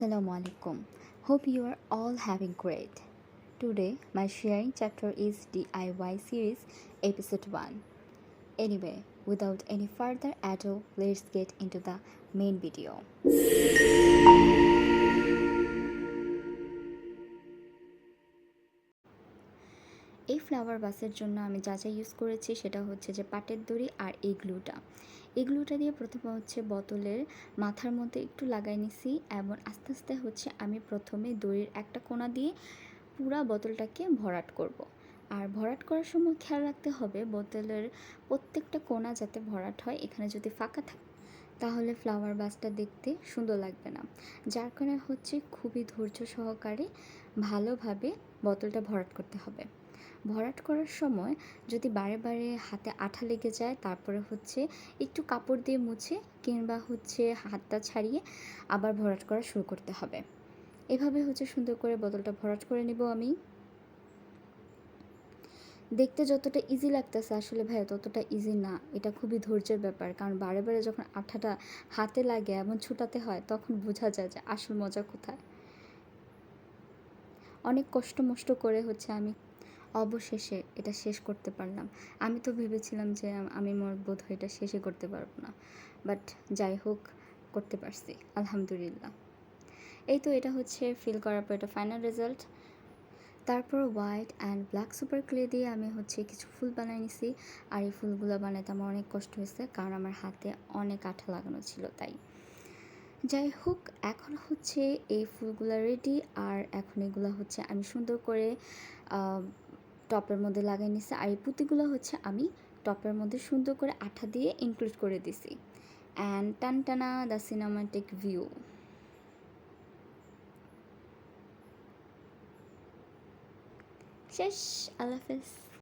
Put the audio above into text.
Assalamu alaikum. Hope you are all having great. Today, my sharing chapter is DIY series episode 1. Anyway, without any further ado, let's get into the main video. এই flower বাসের জন্য আমি যা use করেছি সেটা হচ্ছে যে পাটের দড়ি আর এই গ্লুটা দিয়ে প্রথমে হচ্ছে বোতলের মাথার মধ্যে একটু লাগাই নিছি এবং আস্তে আস্তে হচ্ছে আমি প্রথমে দড়ির একটা কোণা দিয়ে পুরা বোতলটাকে ভরাট করব। আর ভরাট করার সময় খেয়াল রাখতে হবে বোতলের প্রত্যেকটা কোণা যাতে ভরাট হয়। এখানে যদি ফাঁকা থাকে তাহলে ফ্লাওয়ার বাসটা দেখতে সুন্দর লাগবে না, যার কারণে হচ্ছে খুবই ধৈর্য সহকারে ভালোভাবে বোতলটা ভরাট করতে হবে। ভরাট করার সময় যদি বারে বারে হাতে আঠা লেগে যায় তারপরে হচ্ছে একটু কাপড় দিয়ে মুছে কিংবা হচ্ছে হাতটা ছাড়িয়ে আবার ভরাট করা শুরু করতে হবে। এভাবে হচ্ছে সুন্দর করে বোতলটা ভরাট করে নিব আমি। দেখতে যতটা ইজি লাগতেছে আসলে ভাইয়া ততটা ইজি না, এটা খুবই ধৈর্যের ব্যাপার। কারণ বারে বারে যখন আঠাটা হাতে লাগে এবং ছুটাতে হয় তখন বোঝা যায় যে আসল মজা কোথায়। অনেক কষ্ট মষ্ট করে হচ্ছে আমি অবশেষে এটা শেষ করতে পারলাম। আমি তো ভেবেছিলাম যে আমি বোধহয় এটা শেষই করতে পারবো না, বাট যাই হোক করতে পারছি আলহামদুলিল্লাহ। এই তো এটা হচ্ছে ফিল করার পর এটা ফাইনাল রেজাল্ট। তারপর white and black super clay দিয়ে আমি হচ্ছে কিছু ফুল বানিয়ে নিছি। আর এই ফুলগুলো বানাতে আমার অনেক কষ্ট হয়েছে কারণ আমার হাতে অনেক আঠা লাগানো ছিল তাই। যাই হোক এখন হচ্ছে এই ফুলগুলো রেডি। আর এখন এগুলো হচ্ছে আমি সুন্দর করে টপের মধ্যে লাগিয়ে নিছি। আর এই পুঁতিগুলো হচ্ছে আমি টপের মধ্যে সুন্দর করে আঠা দিয়ে ইনক্লুড করে দিছি। অ্যান্ড টানটানা দ্য সিনেমাটিক ভিউ। শেষ। আল্লাহ হাফেজ।